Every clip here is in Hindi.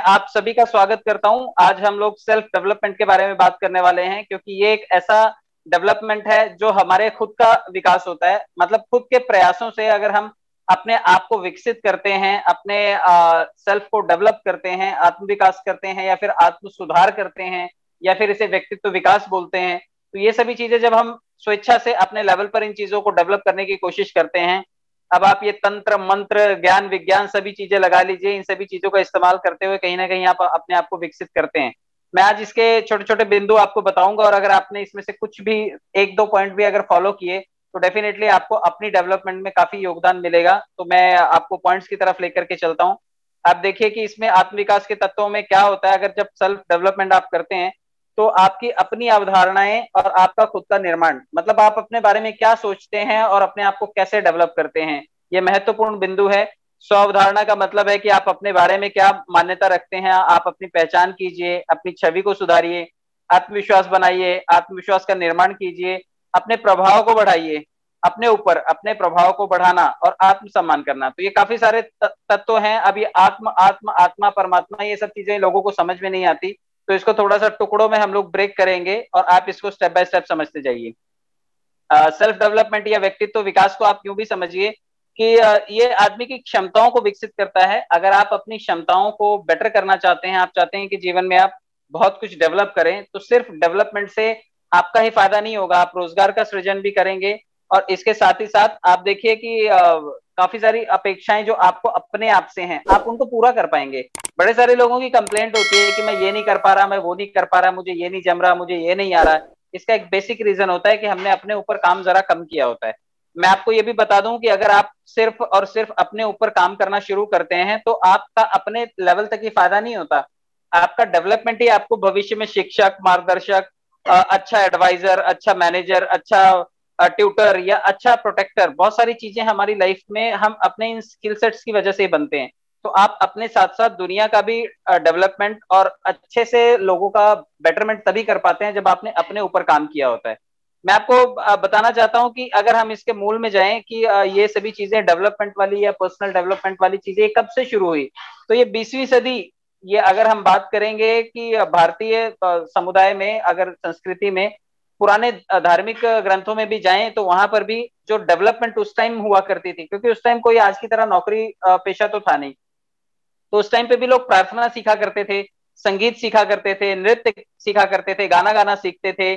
आप सभी का स्वागत करता हूं। आज हम लोग सेल्फ डेवलपमेंट के बारे में बात करने वाले हैं, क्योंकि ये एक ऐसा डेवलपमेंट है जो हमारे खुद का विकास होता है। मतलब खुद के प्रयासों से अगर हम अपने आप को विकसित करते हैं, अपने सेल्फ को डेवलप करते हैं, आत्म विकास करते हैं, या फिर आत्म सुधार करते हैं, या फिर इसे व्यक्तित्व विकास बोलते हैं। तो ये सभी चीजें जब हम स्वेच्छा से अपने लेवल पर इन चीजों को डेवलप करने की कोशिश करते हैं, अब आप ये तंत्र मंत्र ज्ञान विज्ञान सभी चीजें लगा लीजिए, इन सभी चीजों का इस्तेमाल करते हुए कहीं ना कहीं आप अपने आप को विकसित करते हैं। मैं आज इसके छोटे छोटे बिंदु आपको बताऊंगा, और अगर आपने इसमें से कुछ भी एक दो पॉइंट भी अगर फॉलो किए तो डेफिनेटली आपको अपनी डेवलपमेंट में काफी योगदान मिलेगा। तो मैं आपको पॉइंट्स की तरफ लेकर के चलता हूँ। आप देखिए कि इसमें आत्मविकास के तत्वों में क्या होता है। अगर जब सेल्फ डेवलपमेंट आप करते हैं तो आपकी अपनी अवधारणाएं और आपका खुद का निर्माण, मतलब आप अपने बारे में क्या सोचते हैं और अपने आप को कैसे डेवलप करते हैं, ये महत्वपूर्ण बिंदु है। स्व अवधारणा का मतलब है कि आप अपने बारे में क्या मान्यता रखते हैं, आप अपनी पहचान कीजिए, अपनी छवि को सुधारिए, आत्मविश्वास बनाइए, आत्मविश्वास का निर्माण कीजिए, अपने प्रभाव को बढ़ाइए, अपने ऊपर अपने प्रभाव को बढ़ाना और आत्मसम्मान करना। तो ये काफी सारे तत्व हैं। अब ये आत्म आत्म आत्मा परमात्मा ये सब चीजें लोगों को समझ में नहीं आती, तो इसको थोड़ा सा टुकड़ों में हम लोग ब्रेक करेंगे और आप इसको स्टेप बाय स्टेप समझते जाइए। सेल्फ डेवलपमेंट या व्यक्तित्व विकास को आप यूं भी समझिए कि ये आदमी की क्षमताओं को विकसित करता है। अगर आप अपनी क्षमताओं को बेटर करना चाहते हैं, आप चाहते हैं कि जीवन में आप बहुत कुछ डेवलप करें, तो सिर्फ डेवलपमेंट से आपका ही फायदा नहीं होगा, आप रोजगार का सृजन भी करेंगे। और इसके साथ ही साथ आप देखिए कि काफी सारी अपेक्षाएं जो आपको अपने आप से हैं, आप उनको पूरा कर पाएंगे। बड़े सारे लोगों की कंप्लेंट होती है कि मैं ये नहीं कर पा रहा, मैं वो नहीं कर पा रहा, मुझे ये नहीं जम रहा, मुझे ये नहीं आ रहा। इसका एक बेसिक रीजन होता है कि हमने अपने ऊपर काम जरा कम किया होता है। मैं आपको ये भी बता दूं कि अगर आप सिर्फ और सिर्फ अपने ऊपर काम करना शुरू करते हैं तो आपका अपने लेवल तक ही फायदा नहीं होता। आपका डेवलपमेंट ही आपको भविष्य में शिक्षक, मार्गदर्शक, अच्छा एडवाइजर, अच्छा मैनेजर, अच्छा ट्यूटर या अच्छा प्रोटेक्टर, बहुत सारी चीजें हमारी लाइफ में हम अपने इन स्किल सेट्स की वजह से बनते हैं। तो आप अपने साथ साथ दुनिया का भी डेवलपमेंट और अच्छे से लोगों का बेटरमेंट तभी कर पाते हैं जब आपने अपने ऊपर काम किया होता है। मैं आपको बताना चाहता हूं कि अगर हम इसके मूल में जाएं कि ये सभी चीजें डेवलपमेंट वाली या पर्सनल डेवलपमेंट वाली चीजें कब से शुरू हुई, तो ये 20वीं सदी, ये अगर हम बात करेंगे कि भारतीय समुदाय में, अगर संस्कृति में, पुराने धार्मिक ग्रंथों में भी जाएं तो वहां पर भी जो डेवलपमेंट उस टाइम हुआ करती थी, क्योंकि उस टाइम कोई आज की तरह नौकरी पेशा तो था नहीं, तो उस टाइम पे भी लोग प्रार्थना सीखा करते थे, संगीत सीखा करते थे, नृत्य सीखा करते थे, गाना गाना सीखते थे,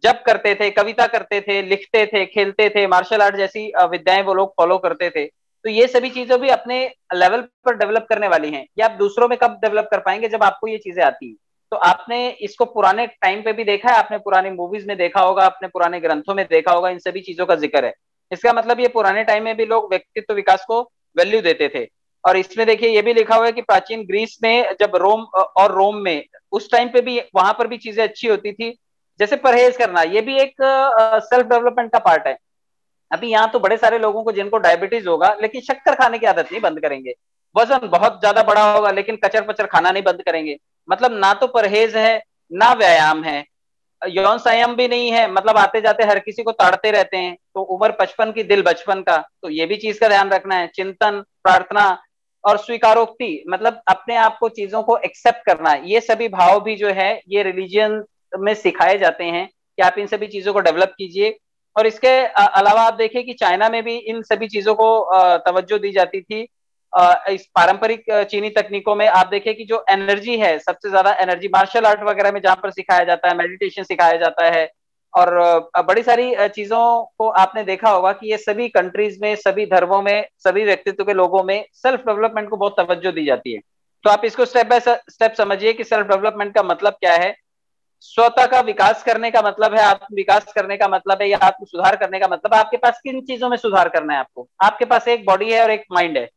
जप करते थे, कविता करते थे, लिखते थे, खेलते थे, मार्शल आर्ट जैसी विद्याएं वो लोग फॉलो करते थे। तो ये सभी चीजें भी अपने लेवल पर डेवलप करने वाली हैं। ये आप दूसरों में कब डेवलप कर पाएंगे, जब आपको ये चीजें आती हैं। तो आपने इसको पुराने टाइम पे भी देखा है, आपने पुरानी मूवीज में देखा होगा, अपने पुराने ग्रंथों में देखा होगा, इन सभी चीजों का जिक्र है। इसका मतलब ये पुराने टाइम में भी लोग व्यक्तित्व विकास को वैल्यू देते थे। और इसमें देखिए ये भी लिखा हुआ है कि प्राचीन ग्रीस में जब रोम में उस टाइम पे भी, वहां पर भी चीजें अच्छी होती थी। जैसे परहेज करना, ये भी एक सेल्फ डेवलपमेंट का पार्ट है। अभी यहाँ तो बड़े सारे लोगों को जिनको डायबिटीज होगा लेकिन शक्कर खाने की आदत नहीं बंद करेंगे, वजन बहुत ज्यादा बड़ा होगा लेकिन कचर पचर खाना नहीं बंद करेंगे। मतलब ना तो परहेज है, ना व्यायाम है, यौन संयम भी नहीं है, मतलब आते जाते हर किसी को ताड़ते रहते हैं। तो उम्र 55 की, दिल बचपन का, तो ये भी चीज का ध्यान रखना है। चिंतन, प्रार्थना और स्वीकारोक्ति, मतलब अपने आप को, चीजों को एक्सेप्ट करना है। ये सभी भाव भी जो है ये रिलीजियन में सिखाए जाते हैं कि आप इन सभी चीजों को डेवलप कीजिए। और इसके अलावा आप देखिए कि चाइना में भी इन सभी चीजों को तवज्जो दी जाती थी। इस पारंपरिक चीनी तकनीकों में आप देखिए कि जो एनर्जी है, सबसे ज्यादा एनर्जी मार्शल आर्ट वगैरह में जहां पर सिखाया जाता है, मेडिटेशन सिखाया जाता है, और बड़ी सारी चीजों को आपने देखा होगा कि ये सभी कंट्रीज में, सभी धर्मों में, सभी व्यक्तित्व के लोगों में सेल्फ डेवलपमेंट को बहुत तवज्जो दी जाती है। तो आप इसको स्टेप बाय स्टेप समझिए कि सेल्फ डेवलपमेंट का मतलब क्या है। स्वतः का विकास करने का मतलब है, आत्म विकास करने का मतलब है, या आत्म सुधार करने का मतलब है आपके पास किन चीजों में सुधार करना है आपको। आपके पास एक बॉडी है और एक माइंड है,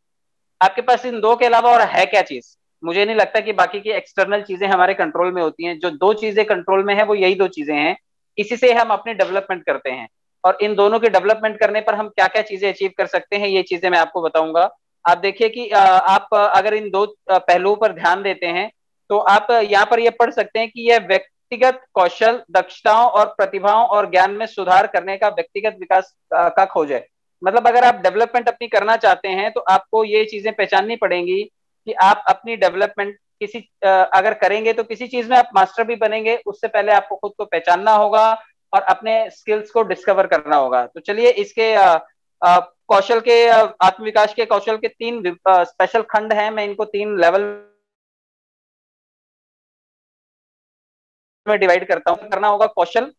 आपके पास इन दो के अलावा और है क्या चीज। मुझे नहीं लगता कि बाकी की एक्सटर्नल चीजें हमारे कंट्रोल में होती हैं। जो दो चीजें कंट्रोल में है वो यही दो चीजें हैं, इसी से हम अपनी डेवलपमेंट करते हैं। और इन दोनों की डेवलपमेंट करने पर हम क्या क्या चीजें अचीव कर सकते हैं, ये चीजें मैं आपको बताऊंगा। आप देखिए कि आप अगर इन दो पहलुओं पर ध्यान देते हैं तो आप यहाँ पर यह पढ़ सकते हैं कि यह व्यक्तिगत कौशल, दक्षताओं और प्रतिभाओं और ज्ञान में सुधार करने का व्यक्तिगत विकास का खोज है। मतलब अगर आप डेवलपमेंट अपनी करना चाहते हैं तो आपको ये चीजें पहचाननी पड़ेंगी कि आप अपनी डेवलपमेंट किसी अगर करेंगे तो किसी चीज में आप मास्टर भी बनेंगे, उससे पहले आपको खुद को पहचानना होगा और अपने स्किल्स को डिस्कवर करना होगा। तो चलिए इसके कौशल के आत्मविकास के कौशल के तीन स्पेशल खंड हैं, मैं इनको तीन लेवल में डिवाइड करता हूं। करना होगा कौशल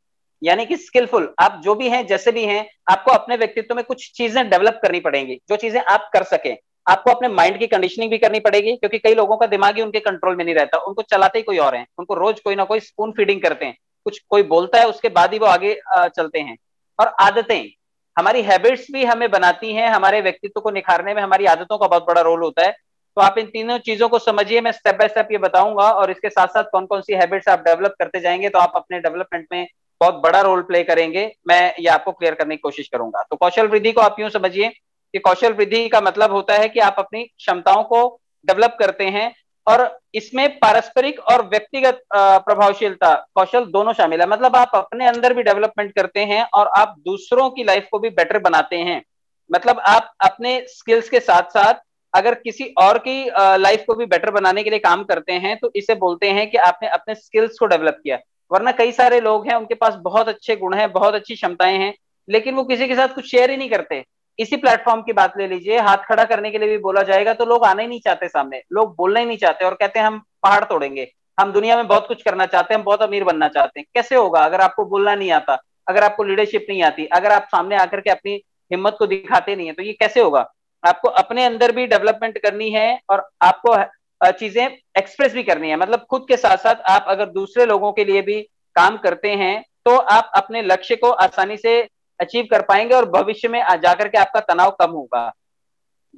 यानी कि स्किलफुल, आप जो भी हैं जैसे भी हैं, आपको अपने व्यक्तित्व में कुछ चीजें डेवलप करनी पड़ेंगी जो चीजें आप कर सकें। आपको अपने माइंड की कंडीशनिंग भी करनी पड़ेगी, क्योंकि कई लोगों का दिमाग ही उनके कंट्रोल में नहीं रहता, उनको चलाते ही कोई और है, उनको रोज कोई ना कोई स्पून फीडिंग करते हैं, कुछ कोई बोलता है उसके बाद ही वो आगे चलते हैं। और आदतें, हमारी हैबिट्स भी हमें बनाती हैं, हमारे व्यक्तित्व को निखारने में हमारी आदतों का बहुत बड़ा रोल होता है। तो आप इन तीनों चीजों को समझिए, मैं स्टेप बाय स्टेप ये बताऊंगा, और इसके साथ साथ कौन कौन सी हैबिट्स आप डेवलप करते जाएंगे तो आप अपने डेवलपमेंट में बहुत बड़ा रोल प्ले करेंगे, मैं ये आपको क्लियर करने की कोशिश करूंगा। तो कौशल वृद्धि को आप यूं समझिए कि कौशल वृद्धि का मतलब होता है कि आप अपनी क्षमताओं को डेवलप करते हैं, और इसमें पारस्परिक और व्यक्तिगत प्रभावशीलता कौशल दोनों शामिल है। मतलब आप अपने अंदर भी डेवलपमेंट करते हैं और आप दूसरों की लाइफ को भी बेटर बनाते हैं। मतलब आप अपने स्किल्स के साथ साथ अगर किसी और की लाइफ को भी बेटर बनाने के लिए काम करते हैं तो इसे बोलते हैं कि आपने अपने स्किल्स को डेवलप किया। वरना कई सारे लोग हैं उनके पास बहुत अच्छे गुण हैं, बहुत अच्छी क्षमताएं हैं, लेकिन वो किसी के साथ कुछ शेयर ही नहीं करते। इसी प्लेटफॉर्म की बात ले लीजिए, हाथ खड़ा करने के लिए भी बोला जाएगा तो लोग आना ही नहीं चाहते सामने, लोग बोलना ही नहीं चाहते और कहते हैं हम पहाड़ तोड़ेंगे, हम दुनिया में बहुत कुछ करना चाहते हैं, हम बहुत अमीर बनना चाहते हैं। कैसे होगा अगर आपको बोलना नहीं आता, अगर आपको लीडरशिप नहीं आती, अगर आप सामने आकर के अपनी हिम्मत को दिखाते नहीं है, तो ये कैसे होगा। आपको अपने अंदर भी डेवलपमेंट करनी है और आपको चीजें एक्सप्रेस भी करनी है। मतलब खुद के साथ साथ आप अगर दूसरे लोगों के लिए भी काम करते हैं तो आप अपने लक्ष्य को आसानी से अचीव कर पाएंगे और भविष्य में जाकर के आपका तनाव कम होगा।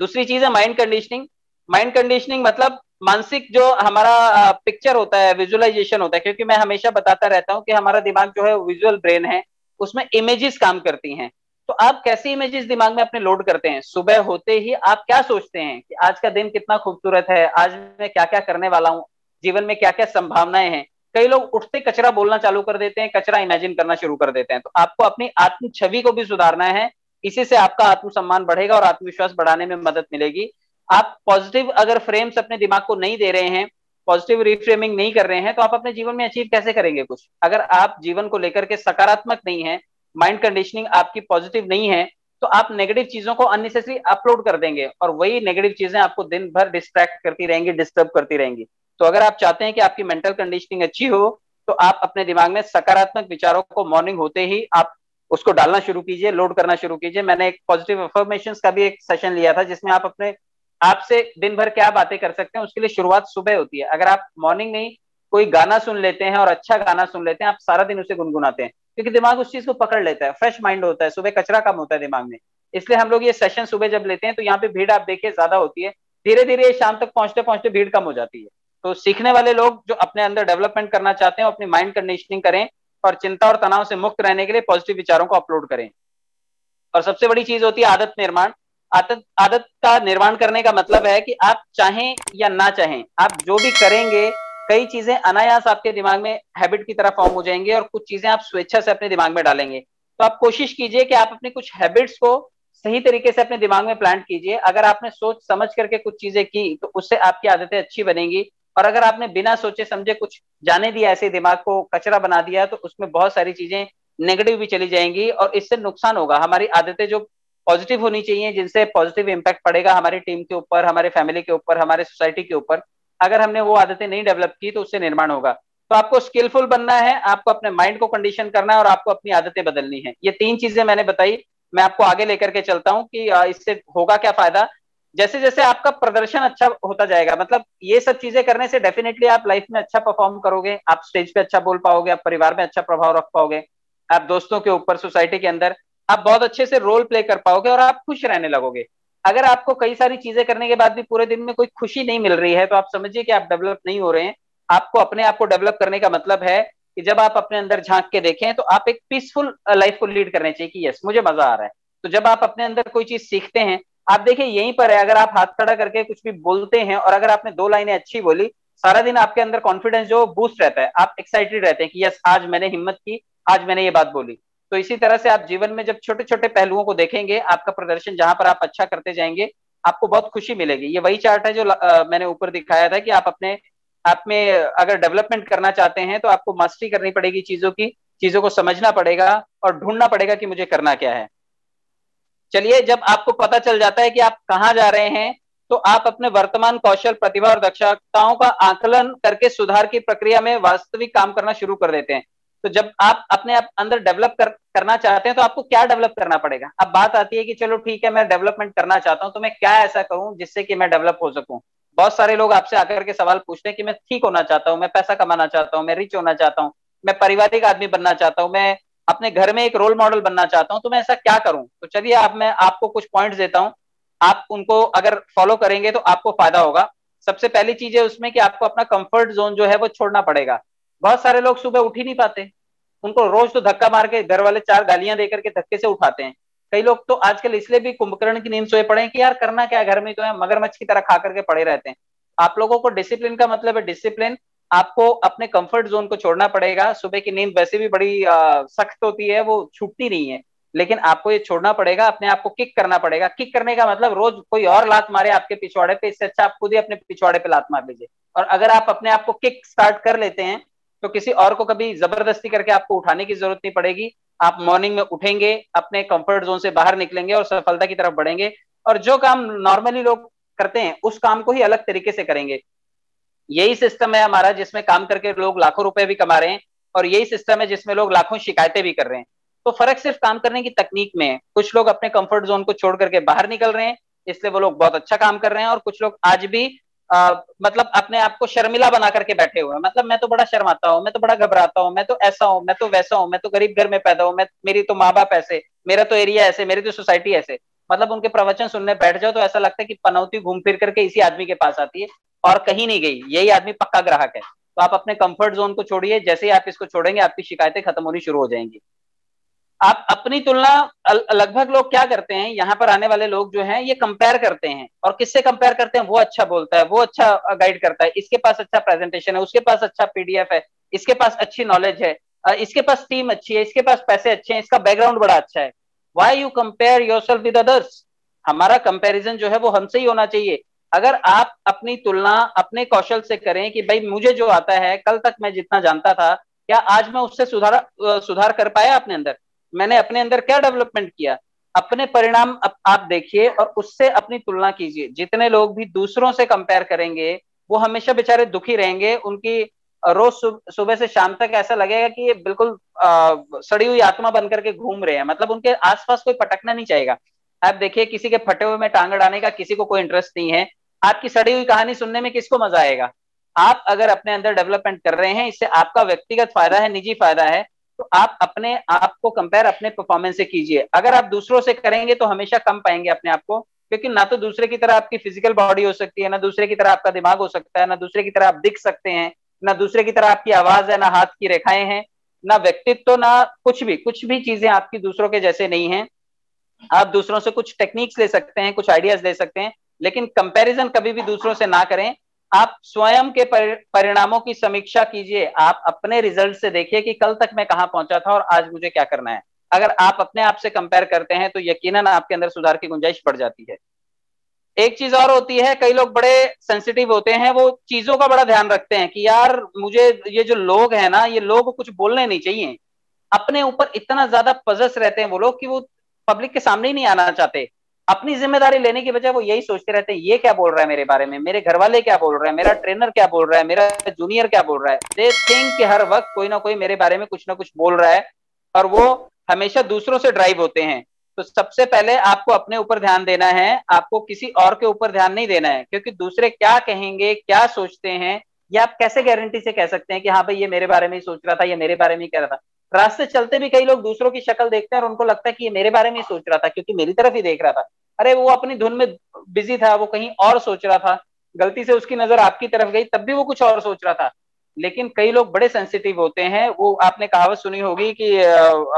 दूसरी चीज है माइंड कंडीशनिंग। माइंड कंडीशनिंग मतलब मानसिक जो हमारा पिक्चर होता है, विजुअलाइजेशन होता है, क्योंकि मैं हमेशा बताता रहता हूं कि हमारा दिमाग जो है विजुअल ब्रेन है, उसमें इमेजेस काम करती हैं। तो आप कैसी इमेजेस दिमाग में अपने लोड करते हैं, सुबह होते ही आप क्या सोचते हैं कि आज का दिन कितना खूबसूरत है, आज मैं क्या क्या करने वाला हूँ, जीवन में क्या क्या संभावनाएं हैं। कई लोग उठते कचरा बोलना चालू कर देते हैं, कचरा इमेजिन करना शुरू कर देते हैं। तो आपको अपनी आत्म छवि को भी सुधारना है, इसी से आपका आत्मसम्मान बढ़ेगा और आत्मविश्वास बढ़ाने में मदद मिलेगी। आप पॉजिटिव अगर फ्रेम्स अपने दिमाग को नहीं दे रहे हैं, पॉजिटिव रिफ्रेमिंग नहीं कर रहे हैं, तो आप अपने जीवन में अचीव कैसे करेंगे कुछ। अगर आप जीवन को लेकर के सकारात्मक नहीं है, माइंड कंडीशनिंग आपकी पॉजिटिव नहीं है, तो आप नेगेटिव चीजों को अननेसेसरी अपलोड कर देंगे और वही नेगेटिव चीजें आपको दिन भर डिस्ट्रैक्ट करती रहेंगी, डिस्टर्ब करती रहेंगी। तो अगर आप चाहते हैं कि आपकी मेंटल कंडीशनिंग अच्छी हो, तो आप अपने दिमाग में सकारात्मक विचारों को मॉर्निंग होते ही आप उसको डालना शुरू कीजिए, लोड करना शुरू कीजिए। मैंने एक पॉजिटिव अफर्मेशंस का भी एक सेशन लिया था जिसमें आप अपने आपसे दिन भर क्या बातें कर सकते हैं, उसके लिए शुरुआत सुबह होती है। अगर आप मॉर्निंग में कोई गाना सुन लेते हैं और अच्छा गाना सुन लेते हैं, आप सारा दिन उसे गुनगुनाते हैं, क्योंकि दिमाग उस चीज को पकड़ लेता है, फ्रेश माइंड होता है, सुबह कचरा कम होता है दिमाग में। इसलिए हम लोग ये सेशन सुबह जब लेते हैं तो यहाँ पे भीड़ आप देखिए ज्यादा होती है, धीरे धीरे शाम तक पहुंचते पहुंचते भीड़ कम हो जाती है। तो सीखने वाले लोग जो अपने अंदर डेवलपमेंट करना चाहते हैं अपनी माइंड कंडीशनिंग करें और चिंता और तनाव से मुक्त रहने के लिए पॉजिटिव विचारों को अपलोड करें। और सबसे बड़ी चीज होती है आदत निर्माण। आदत आदत का निर्माण करने का मतलब है कि आप चाहें या ना चाहें, आप जो भी करेंगे, कई चीजें अनायास आपके दिमाग में हैबिट की तरह फॉर्म हो जाएंगी और कुछ चीजें आप स्वेच्छा से अपने दिमाग में डालेंगे। तो आप कोशिश कीजिए कि आप अपनी कुछ हैबिट्स को सही तरीके से अपने दिमाग में प्लांट कीजिए। अगर आपने सोच समझ करके कुछ चीजें की तो उससे आपकी आदतें अच्छी बनेंगी, और अगर आपने बिना सोचे समझे कुछ जाने दिया, ऐसे दिमाग को कचरा बना दिया, तो उसमें बहुत सारी चीजें नेगेटिव भी चली जाएंगी और इससे नुकसान होगा। हमारी आदतें जो पॉजिटिव होनी चाहिए, जिनसे पॉजिटिव इंपैक्ट पड़ेगा हमारी टीम के ऊपर, हमारे फैमिली के ऊपर, हमारे सोसाइटी के ऊपर, अगर हमने वो आदतें नहीं डेवलप की तो उससे निर्माण होगा। तो आपको स्किलफुल बनना है, आपको अपने माइंड को कंडीशन करना है और आपको अपनी आदतें बदलनी है। ये तीन चीजें मैंने बताई, मैं आपको आगे लेकर के चलता हूँ कि इससे होगा क्या फायदा। जैसे जैसे आपका प्रदर्शन अच्छा होता जाएगा, मतलब ये सब चीजें करने से डेफिनेटली आप लाइफ में अच्छा परफॉर्म करोगे, आप स्टेज पे अच्छा बोल पाओगे, आप परिवार में अच्छा प्रभाव रख पाओगे, आप दोस्तों के ऊपर, सोसाइटी के अंदर आप बहुत अच्छे से रोल प्ले कर पाओगे और आप खुश रहने लगोगे। अगर आपको कई सारी चीजें करने के बाद भी पूरे दिन में कोई खुशी नहीं मिल रही है तो आप समझिए कि आप डेवलप नहीं हो रहे हैं। आपको अपने आप को डेवलप करने का मतलब है कि जब आप अपने अंदर झांक के देखें तो आप एक पीसफुल लाइफ को लीड करने चाहिए कि यस मुझे मजा आ रहा है। तो जब आप अपने अंदर कोई चीज सीखते हैं, आप देखिए यहीं पर है, अगर आप हाथ खड़ा करके कुछ भी बोलते हैं और अगर आपने दो लाइनें अच्छी बोली, सारा दिन आपके अंदर कॉन्फिडेंस जो बूस्ट रहता है, आप एक्साइटेड रहते हैं कि यस आज मैंने हिम्मत की, आज मैंने ये बात बोली। तो इसी तरह से आप जीवन में जब छोटे छोटे पहलुओं को देखेंगे, आपका प्रदर्शन जहां पर आप अच्छा करते जाएंगे, आपको बहुत खुशी मिलेगी। ये वही चार्ट है जो मैंने ऊपर दिखाया था कि आप अपने आप में अगर डेवलपमेंट करना चाहते हैं तो आपको मास्टरी करनी पड़ेगी चीजों की, चीजों को समझना पड़ेगा और ढूंढना पड़ेगा कि मुझे करना क्या है। चलिए, जब आपको पता चल जाता है कि आप कहाँ जा रहे हैं, तो आप अपने वर्तमान कौशल, प्रतिभा और दक्षताओं का आकलन करके सुधार की प्रक्रिया में वास्तविक काम करना शुरू कर देते हैं। तो जब आप अपने आप अंदर डेवलप करना चाहते हैं तो आपको क्या डेवलप करना पड़ेगा। अब बात आती है कि चलो ठीक है, मैं डेवलपमेंट करना चाहता हूं, तो मैं क्या ऐसा करूं जिससे कि मैं डेवलप हो सकूं। बहुत सारे लोग आपसे आकर के सवाल पूछते हैं कि मैं ठीक होना चाहता हूं, मैं पैसा कमाना चाहता हूं, मैं रिच होना चाहता हूं, मैं पारिवारिक आदमी बनना चाहता हूं, मैं अपने घर में एक रोल मॉडल बनना चाहता हूं, तो मैं ऐसा क्या करूं। तो चलिए, आप मैं आपको कुछ पॉइंट्स देता हूं, आप उनको अगर फॉलो करेंगे तो आपको फायदा होगा। सबसे पहली चीज है उसमें कि आपको अपना कंफर्ट जोन जो है वो छोड़ना पड़ेगा। बहुत सारे लोग सुबह उठ ही नहीं पाते, उनको रोज तो धक्का मार के घर वाले चार गालियां देकर के धक्के से उठाते हैं। कई लोग तो आजकल इसलिए भी कुंभकर्ण की नींद सोए पड़े हैं कि यार करना क्या है, घर में तो है, मगरमच्छ की तरह खा करके पड़े रहते हैं। आप लोगों को डिसिप्लिन का मतलब है डिसिप्लिन। आपको अपने कंफर्ट जोन को छोड़ना पड़ेगा। सुबह की नींद वैसे भी बड़ी सख्त होती है, वो छूटती नहीं है, लेकिन आपको ये छोड़ना पड़ेगा। अपने आप को किक करना पड़ेगा। किक करने का मतलब रोज कोई और लात मारे आपके पिछवाड़े पे, इससे अच्छा आप खुद ही अपने पिछवाड़े पे लात मार लीजिए। और अगर आप अपने आप को किक स्टार्ट कर लेते हैं तो किसी और को कभी जबरदस्ती करके आपको उठाने की जरूरत नहीं पड़ेगी। आप मॉर्निंग में उठेंगे, अपने कंफर्ट जोन से बाहर निकलेंगे और सफलता की तरफ बढ़ेंगे। और जो काम नॉर्मली लोग करते हैं उस काम को ही अलग तरीके से करेंगे। यही सिस्टम है हमारा जिसमें काम करके लोग लाखों रुपए भी कमा रहे हैं, और यही सिस्टम है जिसमें लोग लाखों शिकायतें भी कर रहे हैं। तो फर्क सिर्फ काम करने की तकनीक में है। कुछ लोग अपने कंफर्ट जोन को छोड़ करके बाहर निकल रहे हैं, इसलिए वो लोग बहुत अच्छा काम कर रहे हैं, और कुछ लोग आज भी मतलब अपने आप को शर्मिला बना करके बैठे हुए हैं। मतलब मैं तो बड़ा शर्माता हूँ, मैं तो बड़ा घबराता हूँ, मैं तो ऐसा हूँ, मैं तो वैसा हूँ, मैं तो गरीब घर में पैदा हूँ, मैं मेरी तो माँ बाप ऐसे, मेरा तो एरिया ऐसे, मेरी तो सोसाइटी ऐसे। मतलब उनके प्रवचन सुनने बैठ जाओ तो ऐसा लगता है कि पनौती घूम फिर करके इसी आदमी के पास आती है और कहीं नहीं गई। यही आदमी पक्का ग्राहक है। तो आप अपने कंफर्ट जोन को छोड़िए, जैसे ही आप इसको छोड़ेंगे आपकी शिकायतें खत्म होनी शुरू हो जाएंगी। आप अपनी तुलना, लगभग लोग क्या करते हैं, यहाँ पर आने वाले लोग जो हैं ये कंपेयर करते हैं। और किससे कंपेयर करते हैं, वो अच्छा बोलता है, वो अच्छा गाइड करता है, इसके पास अच्छा प्रेजेंटेशन है, उसके पास अच्छा पीडीएफ है, इसके पास अच्छी नॉलेज है, इसके पास टीम अच्छी है, इसके पास पैसे अच्छे हैं, इसका बैकग्राउंड बड़ा अच्छा है। Why you compare your self with others. हमारा कंपेरिजन जो है वो हमसे ही होना चाहिए। अगर आप अपनी तुलना अपने कौशल से करें कि भाई मुझे जो आता है, कल तक मैं जितना जानता था, क्या आज मैं उससे सुधार कर पाया अपने अंदर, मैंने अपने अंदर क्या डेवलपमेंट किया। अपने परिणाम आप देखिए और उससे अपनी तुलना कीजिए। जितने लोग भी दूसरों से कंपेयर करेंगे वो हमेशा बेचारे दुखी रहेंगे। उनकी रोज सुबह से शाम तक ऐसा लगेगा कि ये बिल्कुल सड़ी हुई आत्मा बन करके घूम रहे हैं। मतलब उनके आसपास कोई पटकना नहीं चाहेगा। आप देखिए, किसी के फटे हुए में टांग अड़ाने का किसी को कोई इंटरेस्ट नहीं है। आपकी सड़ी हुई कहानी सुनने में किसको मजा आएगा। आप अगर अपने अंदर डेवलपमेंट कर रहे हैं, इससे आपका व्यक्तिगत फायदा है, निजी फायदा है, तो आप अपने आप को कंपेयर अपने परफॉर्मेंस से कीजिए। अगर आप दूसरों से करेंगे तो हमेशा कम पाएंगे अपने आप को, क्योंकि ना तो दूसरे की तरह आपकी फिजिकल बॉडी हो सकती है, ना दूसरे की तरह आपका दिमाग हो सकता है, ना दूसरे की तरह आप दिख सकते हैं, ना दूसरे की तरह आपकी आवाज है, ना हाथ की रेखाएं हैं, ना व्यक्तित्व, ना कुछ भी चीजें आपकी दूसरों के जैसे नहीं है। आप दूसरों से कुछ टेक्निक्स ले सकते हैं, कुछ आइडियाज ले सकते हैं, लेकिन कंपैरिजन कभी भी दूसरों से ना करें। आप स्वयं के परिणामों की समीक्षा कीजिए। आप अपने रिजल्ट से देखिए कि कल तक मैं कहां पहुंचा था और आज मुझे क्या करना है। अगर आप अपने आप से कंपेयर करते हैं तो यकीनन आपके अंदर सुधार की गुंजाइश बढ़ जाती है। एक चीज और होती है, कई लोग बड़े सेंसिटिव होते हैं, वो चीजों का बड़ा ध्यान रखते हैं कि यार मुझे, ये जो लोग हैं ना, ये लोग कुछ बोलने नहीं चाहिए। अपने ऊपर इतना ज्यादा पजस रहते हैं वो लोग कि वो पब्लिक के सामने ही नहीं आना चाहते। अपनी जिम्मेदारी लेने की बजाय वो यही सोचते रहते हैं, ये क्या बोल रहा है मेरे बारे में, मेरे घर वाले क्या बोल रहे हैं, मेरा ट्रेनर क्या बोल रहा है, मेरा जूनियर क्या बोल रहा है। दे थिंक कि हर वक्त कोई ना कोई मेरे बारे में कुछ ना कुछ बोल रहा है, और वो हमेशा दूसरों से ड्राइव होते हैं। तो सबसे पहले आपको अपने ऊपर ध्यान देना है, आपको किसी और के ऊपर ध्यान नहीं देना है, क्योंकि दूसरे क्या कहेंगे, क्या सोचते हैं, ये आप कैसे गारंटी से कह सकते हैं कि हाँ भाई ये मेरे बारे में ही सोच रहा था, ये मेरे बारे में ही कह रहा था। रास्ते चलते भी कई लोग दूसरों की शक्ल देखते हैं और उनको लगता है कि ये मेरे बारे में ही सोच रहा था, क्योंकि मेरी तरफ ही देख रहा था। अरे वो अपनी धुन में बिजी था, वो कहीं और सोच रहा था, गलती से उसकी नजर आपकी तरफ गई, तब भी वो कुछ और सोच रहा था। लेकिन कई लोग बड़े सेंसिटिव होते हैं। वो आपने कहावत सुनी होगी कि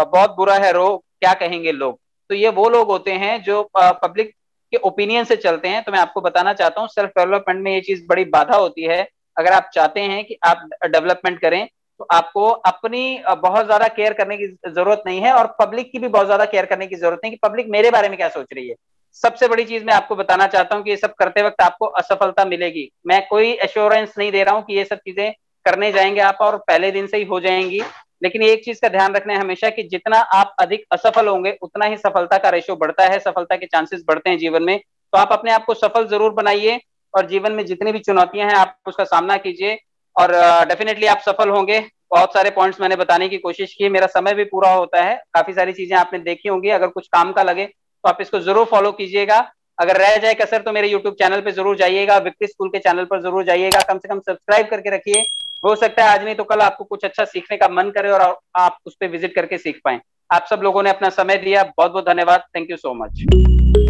बहुत बुरा है रो, क्या कहेंगे लोग। तो ये वो लोग होते हैं जो पब्लिक के ओपिनियन से चलते हैं। तो मैं आपको बताना चाहता हूँ, सेल्फ डेवलपमेंट में ये चीज बड़ी बाधा होती है। अगर आप चाहते हैं कि आप डेवलपमेंट करें तो आपको अपनी बहुत ज्यादा केयर करने की जरूरत नहीं है, और पब्लिक की भी बहुत ज्यादा केयर करने की जरूरत नहीं कि पब्लिक मेरे बारे में क्या सोच रही है। सबसे बड़ी चीज मैं आपको बताना चाहता हूँ कि ये सब करते वक्त आपको असफलता मिलेगी। मैं कोई एश्योरेंस नहीं दे रहा हूँ कि ये सब चीजें करने जाएंगे आप और पहले दिन से ही हो जाएंगी। लेकिन एक चीज का ध्यान रखना है हमेशा कि जितना आप अधिक असफल होंगे उतना ही सफलता का रेशो बढ़ता है, सफलता के चांसेस बढ़ते हैं जीवन में। तो आप अपने आप को सफल जरूर बनाइए और जीवन में जितनी भी चुनौतियां हैं आप उसका सामना कीजिए और डेफिनेटली आप सफल होंगे। बहुत सारे पॉइंट्स मैंने बताने की कोशिश की, मेरा समय भी पूरा होता है। काफी सारी चीजें आपने देखी होंगी, अगर कुछ काम का लगे तो आप इसको जरूर फॉलो कीजिएगा। अगर रह जाए कसर तो मेरे यूट्यूब चैनल पे जरूर जाइएगा, विक्ट्री स्कूल के चैनल पर जरूर जाइएगा, कम से कम सब्सक्राइब करके रखिए। हो सकता है आज नहीं तो कल आपको कुछ अच्छा सीखने का मन करे और आप उस पर विजिट करके सीख पाए। आप सब लोगों ने अपना समय दिया, बहुत बहुत धन्यवाद। Thank you so much.